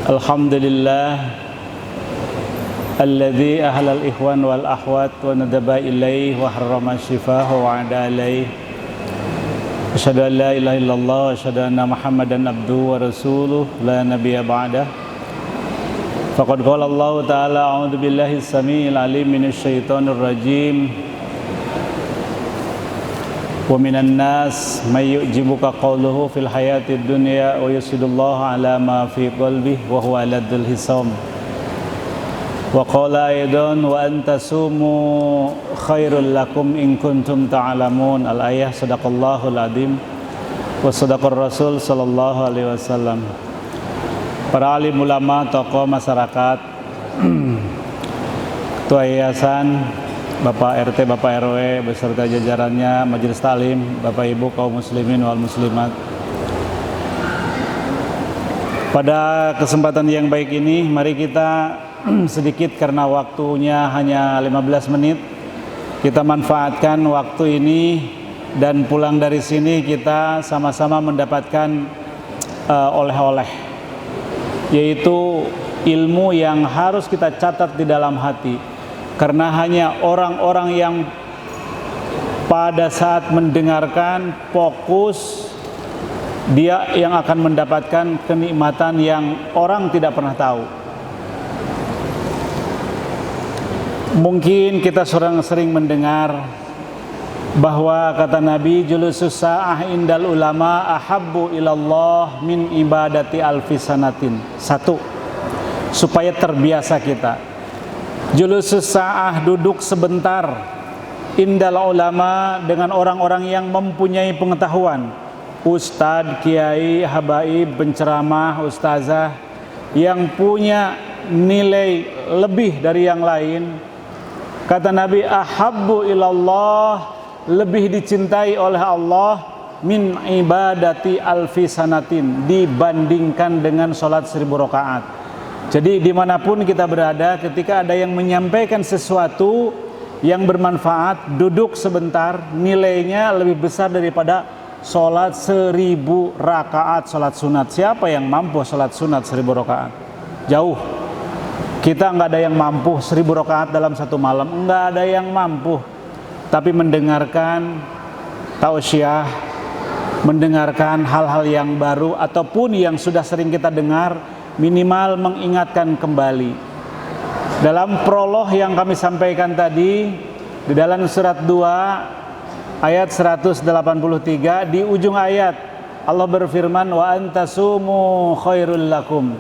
Alhamdulillah alladzi ahlal ikhwan wal akhwat wa nadaba ilaih wa harrama shifaah wa ada alaih. Asyhadu an la ilaha illallah wa asyhadu anna Muhammadan abduhu wa rasuluh la nabiyya ba'dah. Faqad qala Allah ta'ala a'udzu billahi as-sami'il 'alim minasy syaithanir rajim. Wa minan nas may yu'jibuka qawluhu fil hayatid dunya wa yusidullahu ala ma fi qalbihi wa huwa ladul hisam. Wa qala aidan wa antasumu khairul lakum in kuntum ta'lamun. Al-ayah. Sadaqallahul adzim wa sadaqar rasul sallallahu alaihi wasallam. Para alim ulama, tokoh masyarakat, ketua yayasan, Bapak RT, Bapak RW beserta jajarannya, majelis taklim, Bapak Ibu kaum muslimin wal muslimat. Pada kesempatan yang baik ini, mari kita sedikit karena waktunya hanya 15 menit. Kita manfaatkan waktu ini dan pulang dari sini kita sama-sama mendapatkan oleh-oleh, yaitu ilmu yang harus kita catat di dalam hati. Karena hanya orang-orang yang pada saat mendengarkan fokus, dia yang akan mendapatkan kenikmatan yang orang tidak pernah tahu. Mungkin kita sering mendengar bahwa kata Nabi, julusus sa'ah indal ulama ahabbu ilallah min ibadati alfi sanatin. Satu, supaya terbiasa kita. Julusus sa'ah, duduk sebentar, indal ulama, dengan orang-orang yang mempunyai pengetahuan, ustadz, kiai, habaib, penceramah, ustazah, yang punya nilai lebih dari yang lain. Kata Nabi, ahabbu ilallah, lebih dicintai oleh Allah, min ibadati alfi sanatin, dibandingkan dengan sholat 1000 rakaat. Jadi dimanapun kita berada, ketika ada yang menyampaikan sesuatu yang bermanfaat, duduk sebentar, nilainya lebih besar daripada sholat 1000 rakaat sholat sunat. Siapa yang mampu sholat sunat 1000 rakaat? Jauh. Kita nggak ada yang mampu 1000 rakaat dalam satu malam, nggak ada yang mampu. Tapi mendengarkan tausiah, mendengarkan hal-hal yang baru ataupun yang sudah sering kita dengar, minimal mengingatkan kembali. Dalam prolog yang kami sampaikan tadi, di dalam surat 2 ayat 183, di ujung ayat Allah berfirman, wa antasumu khairul lakum,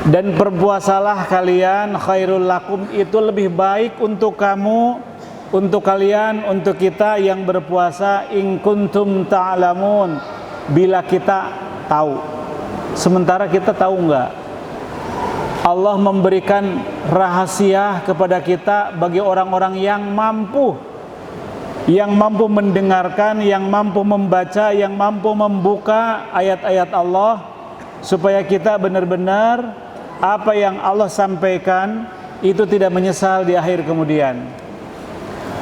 dan berpuasalah kalian, khairul lakum itu lebih baik untuk kamu, untuk kalian, untuk kita yang berpuasa, in kuntum ta'lamun, bila kita tahu. Sementara kita tahu enggak? Allah memberikan rahasia kepada kita bagi orang-orang yang mampu mendengarkan, yang mampu membaca, yang mampu membuka ayat-ayat Allah, supaya kita benar-benar apa yang Allah sampaikan itu tidak menyesal di akhir kemudian.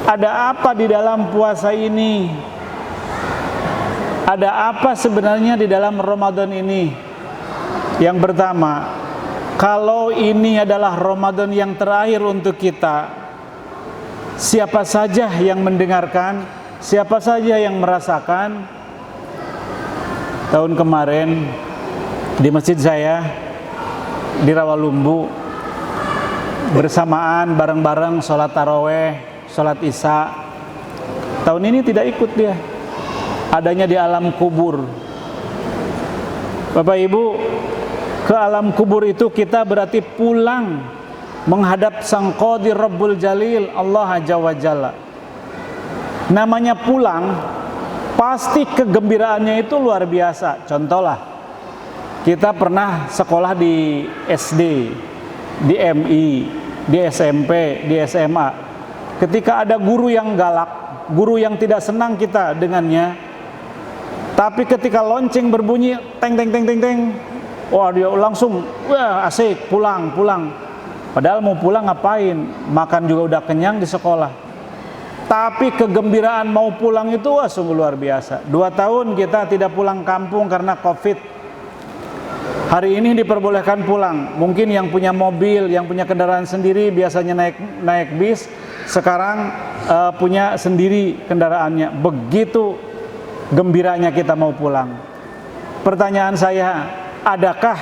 Ada apa di dalam puasa ini? Ada apa sebenarnya di dalam Ramadan ini? Yang pertama, kalau ini adalah Ramadan yang terakhir untuk kita, siapa saja yang mendengarkan, siapa saja yang merasakan. Tahun kemarin di masjid saya di Rawalumbu, bersamaan bareng-bareng sholat taraweh, sholat isya. Tahun ini tidak ikut dia, adanya di alam kubur. Bapak Ibu, ke alam kubur itu kita berarti pulang menghadap Sang Qadir Rabbul Jalil, Allah Azza wa Jalla. Namanya pulang, pasti kegembiraannya itu luar biasa. Contohlah, kita pernah sekolah di SD, di MI, di SMP, di SMA. Ketika ada guru yang galak, guru yang tidak senang kita dengannya, tapi ketika lonceng berbunyi, teng teng teng teng teng, wah dia langsung, wah asik, pulang. Padahal mau pulang ngapain? Makan juga udah kenyang di sekolah. Tapi kegembiraan mau pulang itu wah sungguh luar biasa. 2 tahun kita tidak pulang kampung karena COVID. Hari ini diperbolehkan pulang. Mungkin yang punya mobil, yang punya kendaraan sendiri biasanya naik bis, sekarang punya sendiri kendaraannya. Begitu gembiranya kita mau pulang. Pertanyaan saya, adakah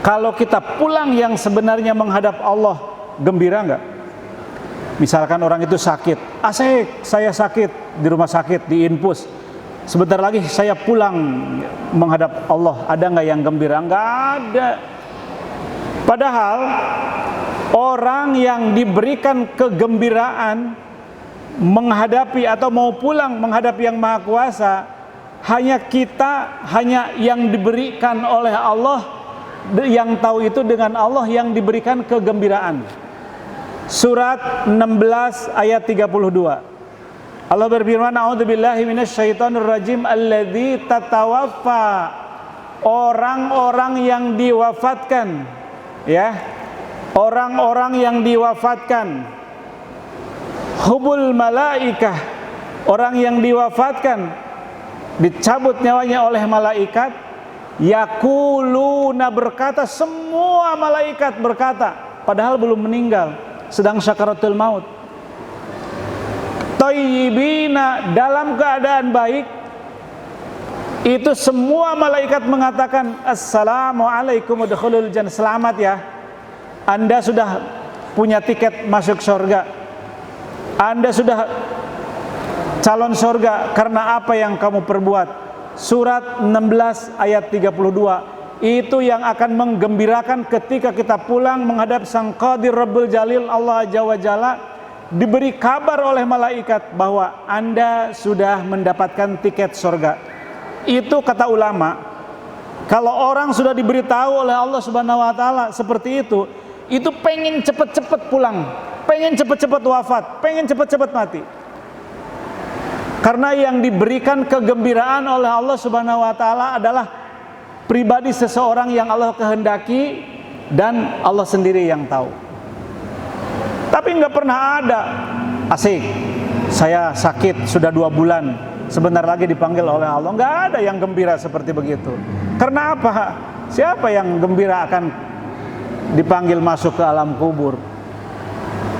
kalau kita pulang yang sebenarnya menghadap Allah, gembira enggak? Misalkan orang itu sakit, asik, saya sakit di rumah sakit, di infus. Sebentar lagi saya pulang menghadap Allah, ada nggak yang gembira? Nggak ada. Padahal orang yang diberikan kegembiraan menghadapi atau mau pulang menghadapi yang Maha Kuasa, hanya yang diberikan oleh Allah, yang tahu itu dengan Allah yang diberikan kegembiraan. Surat 16 ayat 32. Allah berfirman, a'udzubillahi minasyaitonirrajim, alladzi tatawaffa, orang-orang yang diwafatkan, ya, orang-orang yang diwafatkan, hubul malaikah, orang yang diwafatkan, dicabut nyawanya oleh malaikat, yaquluna, berkata, semua malaikat berkata, padahal belum meninggal, sedang syakaratul maut, thayyibina, dalam keadaan baik. Itu semua malaikat mengatakan, assalamualaikum udkhulul jannah, selamat ya, Anda sudah punya tiket masuk surga, Anda sudah calon surga karena apa yang kamu perbuat. Surat 16 ayat 32. Itu yang akan menggembirakan ketika kita pulang menghadap Sang Qadir Rabbul Jalil, Allah Azza wa Jalla, diberi kabar oleh malaikat bahwa Anda sudah mendapatkan tiket surga. Itu kata ulama, kalau orang sudah diberitahu oleh Allah Subhanahu wa taala seperti itu pengen cepet-cepet pulang, pengen cepet-cepet wafat, pengen cepet-cepet mati. Karena yang diberikan kegembiraan oleh Allah Subhanahu wa taala adalah pribadi seseorang yang Allah kehendaki dan Allah sendiri yang tahu. Tapi nggak pernah ada, asik, saya sakit sudah 2 bulan, sebentar lagi dipanggil oleh Allah. Nggak ada yang gembira seperti begitu. Karena apa? Siapa yang gembira akan dipanggil masuk ke alam kubur?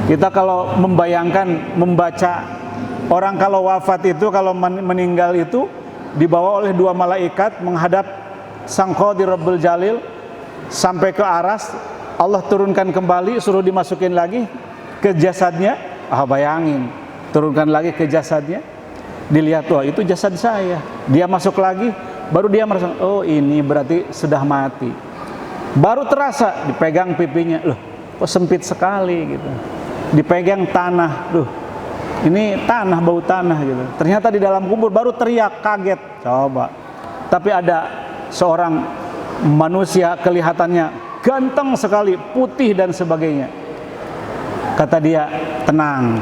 Kita kalau membayangkan, membaca, orang kalau wafat itu, kalau meninggal itu dibawa oleh 2 malaikat menghadap Sang Qadir Rabbul Jalil sampai ke aras, Allah turunkan kembali, suruh dimasukin lagi ke jasadnya. Bayangin, turunkan lagi ke jasadnya, dilihat, wah itu jasad saya. Dia masuk lagi, baru dia merasa, oh ini berarti sudah mati. Baru terasa dipegang pipinya, loh kok sempit sekali gitu. Dipegang tanah, loh ini tanah, bau tanah gitu. Ternyata di dalam kubur, baru teriak kaget. Coba. Tapi ada seorang manusia kelihatannya ganteng sekali, putih dan sebagainya. Kata dia, tenang,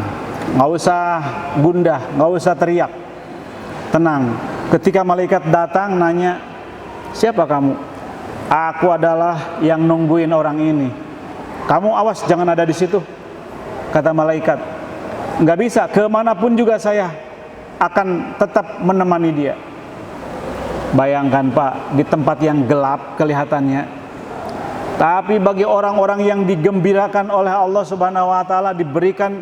nggak usah gundah, nggak usah teriak, tenang. Ketika malaikat datang nanya, siapa kamu? Aku adalah yang nungguin orang ini. Kamu awas jangan ada di situ. Kata malaikat, nggak bisa, kemanapun juga saya akan tetap menemani dia. Bayangkan Pak, di tempat yang gelap kelihatannya, tapi bagi orang-orang yang digembirakan oleh Allah Subhanahu wa taala, diberikan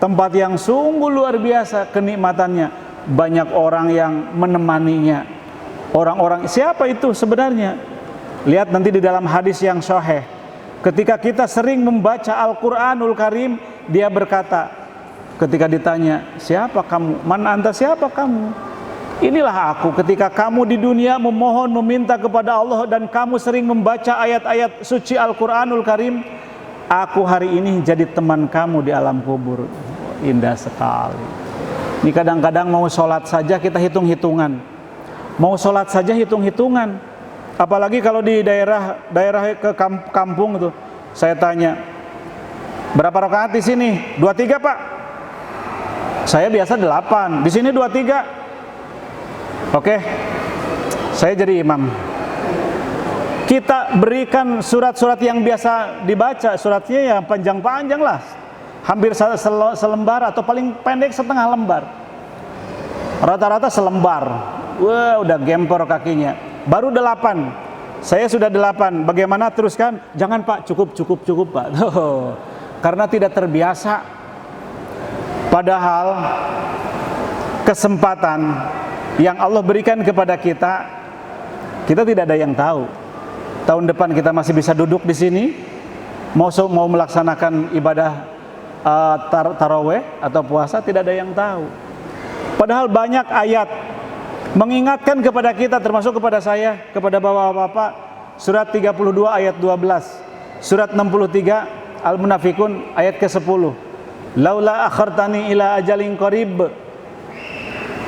tempat yang sungguh luar biasa kenikmatannya. Banyak orang yang menemaninya. Orang-orang siapa itu sebenarnya? Lihat nanti di dalam hadis yang sahih. Ketika kita sering membaca Al-Qur'anul Karim, dia berkata ketika ditanya, "Siapa kamu? Man anta, siapa kamu?" Inilah aku ketika kamu di dunia memohon, meminta kepada Allah dan kamu sering membaca ayat-ayat suci Al-Quranul Karim. Aku hari ini jadi teman kamu di alam kubur. Indah sekali. Ini kadang-kadang mau sholat saja kita hitung-hitungan. Mau sholat saja hitung-hitungan. Apalagi kalau di daerah ke kampung itu. Saya tanya, berapa rakaat di sini? 23 Pak. Saya biasa 8. Di sini 23. Oke, saya jadi imam. Kita berikan surat-surat yang biasa dibaca, suratnya yang panjang-panjang lah, hampir selembar atau paling pendek setengah lembar. Rata-rata selembar. Wah, udah gempor kakinya. Baru 8. Saya sudah 8, bagaimana teruskan? Jangan Pak, cukup Pak. Tuh. Karena tidak terbiasa. Padahal kesempatan yang Allah berikan kepada kita tidak ada yang tahu. Tahun depan kita masih bisa duduk di sini, mau melaksanakan ibadah taraweh atau puasa, tidak ada yang tahu. Padahal banyak ayat mengingatkan kepada kita, termasuk kepada saya, kepada bapak-bapak. Surat 32 ayat 12, surat 63 Al-Munafikun ayat ke-10. Laula akhartani ila ajalin qarib.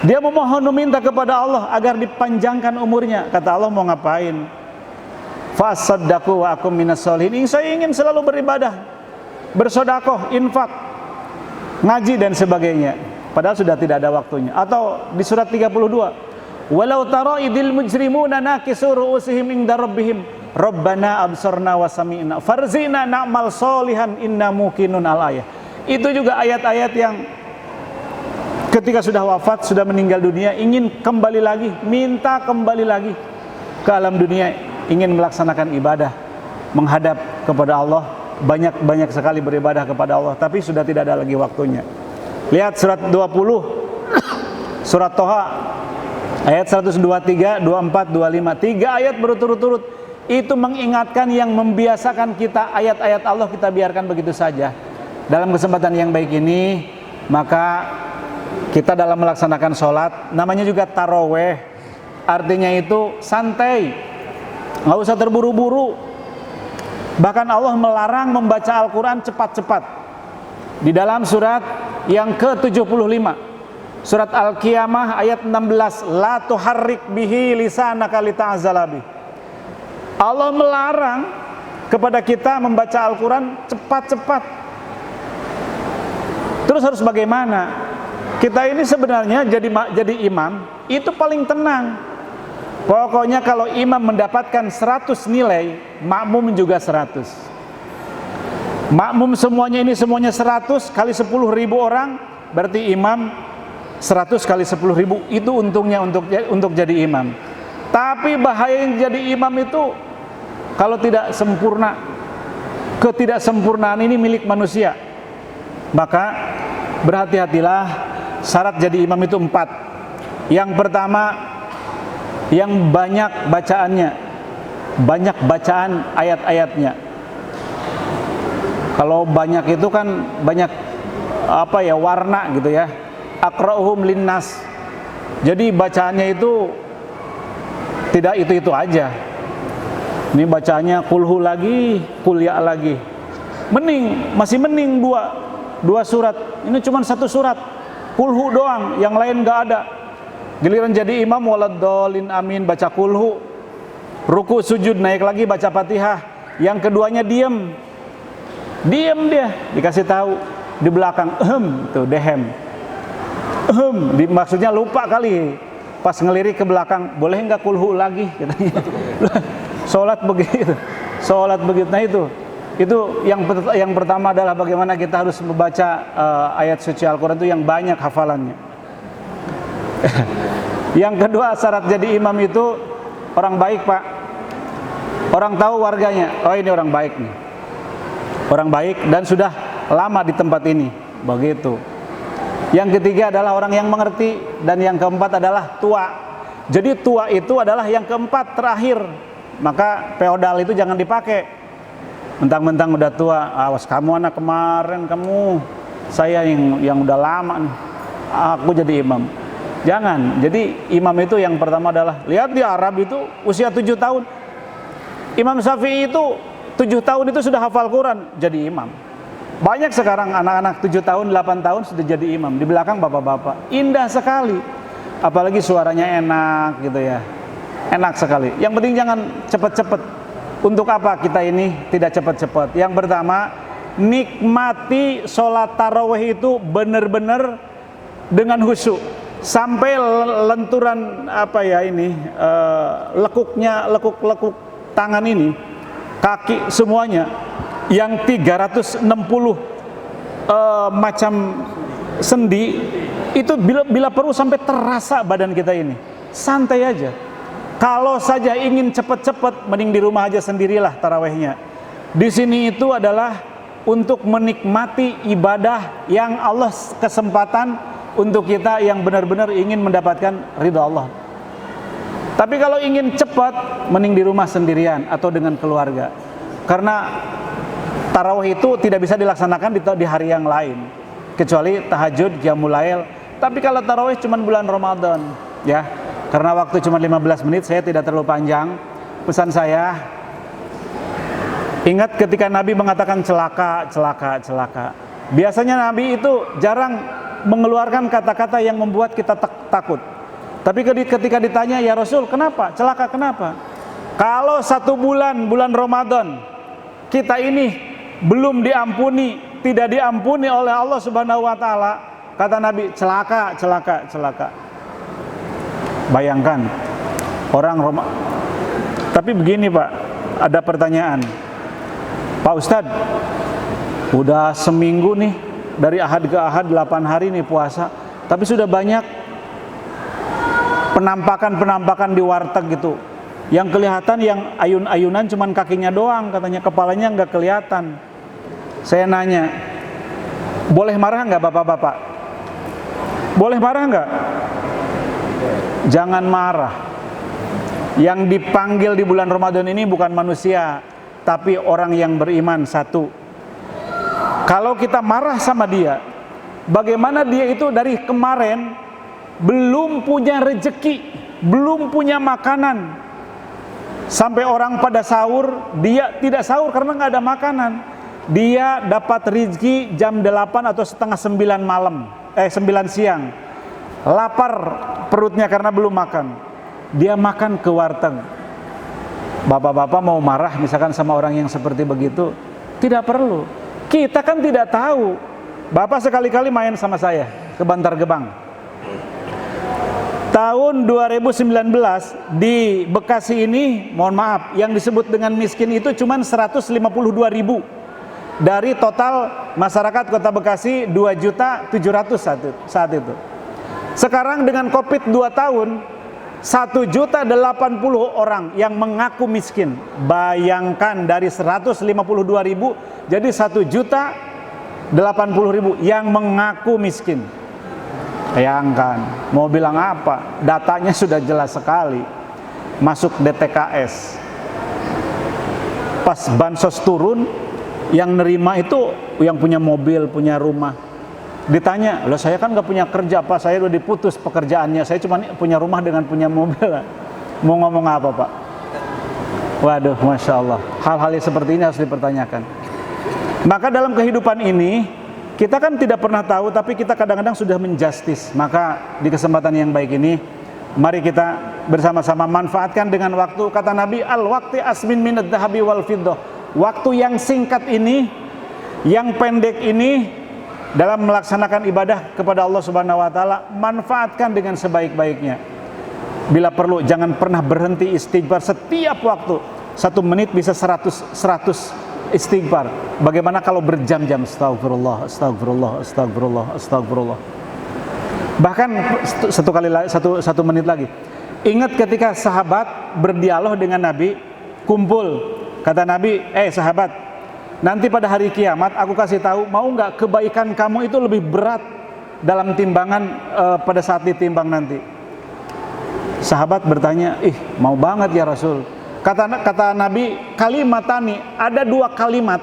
Dia memohon meminta kepada Allah agar dipanjangkan umurnya. Kata Allah, mau ngapain? Fasaddaqu wa akum minas sholihin. Saya ingin selalu beribadah, bersedekah, infak, ngaji dan sebagainya. Padahal sudah tidak ada waktunya. Atau di surat 32, walau tara idil mujrimuna nakisu ru'usihim inda rabbihim rabbana absarna wa sami'na farzina na'mal sholihan inna muqinun al-ayah. Itu juga ayat-ayat yang ketika sudah wafat, sudah meninggal dunia, ingin kembali lagi, minta kembali lagi ke alam dunia, ingin melaksanakan ibadah, menghadap kepada Allah, banyak sekali beribadah kepada Allah, tapi sudah tidak ada lagi waktunya. Lihat surat 20 surat Toha ayat 123, 24, 25, 3 ayat berturut-turut. Itu mengingatkan, yang membiasakan kita ayat-ayat Allah kita biarkan begitu saja. Dalam kesempatan yang baik ini, maka kita dalam melaksanakan sholat, namanya juga taraweh, artinya itu santai, nggak usah terburu-buru. Bahkan Allah melarang membaca Al-Quran cepat-cepat. Di dalam surat yang ke-75, surat Al-Qiyamah ayat 16, la tuharrik bihi lisanaka lita'zala bih. Allah melarang kepada kita membaca Al-Quran cepat-cepat. Terus harus bagaimana? Kita ini sebenarnya jadi imam itu paling tenang. Pokoknya kalau imam mendapatkan 100 nilai, makmum juga 100. Makmum semuanya 100 kali 10.000 orang, berarti imam 100 kali 10.000. Itu untungnya untuk jadi imam. Tapi bahaya yang jadi imam itu kalau tidak sempurna. Ketidaksempurnaan ini milik manusia. Maka berhati-hatilah. Syarat jadi imam itu 4. Yang pertama, yang banyak bacaannya, banyak bacaan ayat-ayatnya. Kalau banyak itu kan banyak warna gitu ya. Aqra'uhum linnas. Jadi bacaannya itu tidak itu aja. Ini bacaannya kulhu lagi, kulya lagi. Masih mending dua surat. Ini cuma 1 surat. Kulhu doang, yang lain nggak ada. Giliran jadi imam, waladdallin amin, baca kulhu, ruku sujud naik lagi baca Fatihah. Yang keduanya diam dia, dikasih tahu di belakang, tuh dehem, maksudnya lupa kali. Pas ngelirik ke belakang, boleh nggak kulhu lagi katanya. Sholat begitu. Nah itu yang pertama adalah bagaimana kita harus membaca ayat suci Al-Quran itu yang banyak hafalannya. Yang kedua, syarat jadi imam itu orang baik, Pak. Orang tahu warganya, oh ini orang baik nih, orang baik dan sudah lama di tempat ini, begitu. Yang ketiga adalah orang yang mengerti, dan yang keempat adalah tua. Jadi tua itu adalah yang keempat, terakhir. Maka feodal itu jangan dipakai. Mentang-mentang udah tua, awas kamu anak kemarin, saya yang udah lama nih, aku jadi imam. Jangan. Jadi imam itu yang pertama adalah, lihat di Arab itu usia 7 tahun. Imam Syafi'i itu 7 tahun itu sudah hafal Quran, jadi imam. Banyak sekarang anak-anak 7 tahun, 8 tahun sudah jadi imam. Di belakang bapak-bapak, indah sekali. Apalagi suaranya enak gitu ya, enak sekali. Yang penting jangan cepet-cepet. Untuk apa kita ini tidak cepat-cepat? Yang pertama, nikmati sholat tarawih itu benar-benar dengan khusyuk, sampai lenturan lekuk tangan ini, kaki semuanya, yang 360 macam sendi itu bila perlu sampai terasa badan kita ini. Santai aja. Kalau saja ingin cepat-cepat, mending di rumah aja sendirilah tarawehnya. Di sini itu adalah untuk menikmati ibadah yang Allah kesempatan untuk kita yang benar-benar ingin mendapatkan ridha Allah. Tapi kalau ingin cepat, mending di rumah sendirian atau dengan keluarga. Karena tarawih itu tidak bisa dilaksanakan di hari yang lain, kecuali tahajud, qiyamul lail. Tapi kalau tarawih cuma bulan Ramadan, ya. Karena waktu cuma 15 menit, saya tidak terlalu panjang. Pesan saya, ingat ketika Nabi mengatakan celaka, celaka, celaka. Biasanya Nabi itu jarang mengeluarkan kata-kata yang membuat kita takut. Tapi ketika ditanya, ya Rasul, kenapa? Celaka kenapa? Kalau 1 bulan Ramadan, kita ini belum diampuni, tidak diampuni oleh Allah Subhanahu wa Ta'ala, kata Nabi, celaka, celaka, celaka. Bayangkan orang Tapi begini Pak, ada pertanyaan. Pak Ustadz, udah seminggu nih, dari ahad ke ahad 8 hari nih puasa, tapi sudah banyak penampakan di warteg gitu, yang kelihatan yang ayun-ayunan cuman kakinya doang, katanya kepalanya nggak kelihatan. Saya nanya, boleh marah nggak bapak-bapak? Boleh marah nggak? Jangan marah. Yang dipanggil di bulan Ramadan ini bukan manusia, tapi orang yang beriman satu. Kalau kita marah sama dia, bagaimana dia itu dari kemarin belum punya rezeki, belum punya makanan, sampai orang pada sahur, dia tidak sahur karena nggak ada makanan. Dia dapat rezeki jam 8 atau setengah 9 malam, 9 siang. Lapar perutnya karena belum makan. Dia makan ke warteg. Bapak-bapak mau marah misalkan sama orang yang seperti begitu? Tidak perlu. Kita kan tidak tahu. Bapak sekali-kali main sama saya ke Bantar Gebang. Tahun 2019 di Bekasi ini, mohon maaf, yang disebut dengan miskin itu cuma 152.000 dari total masyarakat Kota Bekasi 2.700.000 saat itu. Sekarang dengan Covid 2 tahun, 1.080.000 orang yang mengaku miskin. Bayangkan dari 152.000 jadi 1.080.000 yang mengaku miskin. Bayangkan, mau bilang apa? Datanya sudah jelas sekali. Masuk DTKS. Pas bansos turun, yang nerima itu yang punya mobil, punya rumah. Ditanya, loh saya kan gak punya kerja, Pak, saya udah diputus pekerjaannya, saya cuma punya rumah dengan punya mobil. Mau ngomong apa Pak? Waduh, Masya Allah, hal-hal seperti ini harus dipertanyakan. Maka dalam kehidupan ini, kita kan tidak pernah tahu, tapi kita kadang-kadang sudah menjustis. Maka di kesempatan yang baik ini, mari kita bersama-sama manfaatkan dengan waktu. Kata Nabi, al-waqti asmin minad dhahabi wal fiddah. Waktu yang singkat ini, yang pendek ini, dalam melaksanakan ibadah kepada Allah Subhanahu wa Ta'ala, manfaatkan dengan sebaik-baiknya. Bila perlu jangan pernah berhenti istighfar setiap waktu. 1 menit bisa 100 istighfar. Bagaimana kalau berjam-jam astagfirullah, astagfirullah, astagfirullah, astagfirullah. Bahkan satu menit lagi. Ingat ketika sahabat berdialog dengan Nabi, kumpul, kata Nabi, sahabat, nanti pada hari kiamat aku kasih tahu, mau nggak kebaikan kamu itu lebih berat dalam timbangan pada saat ditimbang nanti. Sahabat bertanya, mau banget ya Rasul. Kata Nabi, kalimatani, ada 2 kalimat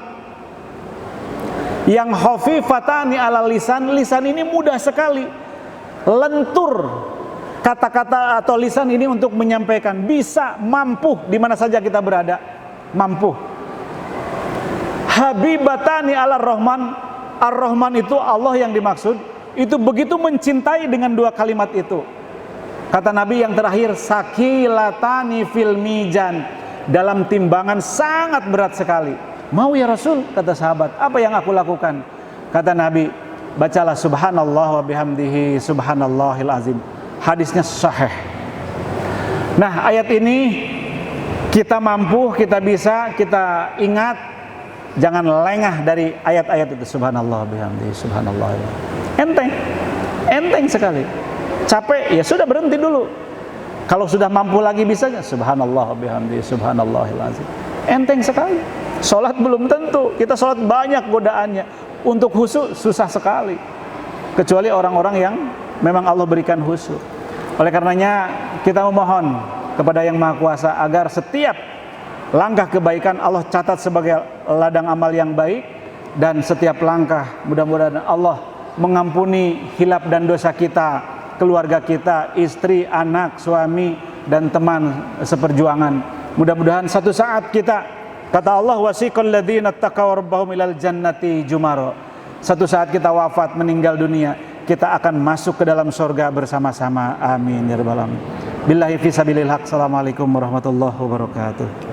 yang khafifatani ala lisan. Lisan ini mudah sekali, lentur kata-kata atau lisan ini untuk menyampaikan, bisa, mampu di mana saja kita berada, mampu. Habibatani ala Rahman. Ar-Rahman itu Allah yang dimaksud. Itu begitu mencintai dengan 2 kalimat itu. Kata Nabi yang terakhir, sakilatani fil mijan, dalam timbangan sangat berat sekali. Mau ya Rasul, kata sahabat, apa yang aku lakukan? Kata Nabi, bacalah subhanallah wa bihamdihi subhanallahil azim. Hadisnya sahih. Nah, ayat ini kita mampu, kita bisa, kita ingat. Jangan lengah dari ayat-ayat itu. Subhanallah bihamdihi subhanallah. Enteng sekali. Capek, ya sudah berhenti dulu. Kalau sudah mampu lagi bisanya, subhanallah bihamdi subhanallahil azim. Enteng sekali. Salat belum tentu. Kita salat banyak godaannya. Untuk khusyuk susah sekali. Kecuali orang-orang yang memang Allah berikan khusyuk. Oleh karenanya kita memohon kepada Yang Maha Kuasa agar setiap langkah kebaikan Allah catat sebagai ladang amal yang baik, dan setiap langkah mudah-mudahan Allah mengampuni hilaf dan dosa kita, keluarga kita, istri, anak, suami, dan teman seperjuangan. Mudah-mudahan satu saat kita, kata Allah, wasiqal ladzina taqaw rabbahum ilal jannati jumara. Satu saat kita wafat, meninggal dunia, kita akan masuk ke dalam surga bersama-sama. Amin ya rabbal alamin. Billahi fi sabilil haq. Assalamualaikum warahmatullahi wabarakatuh.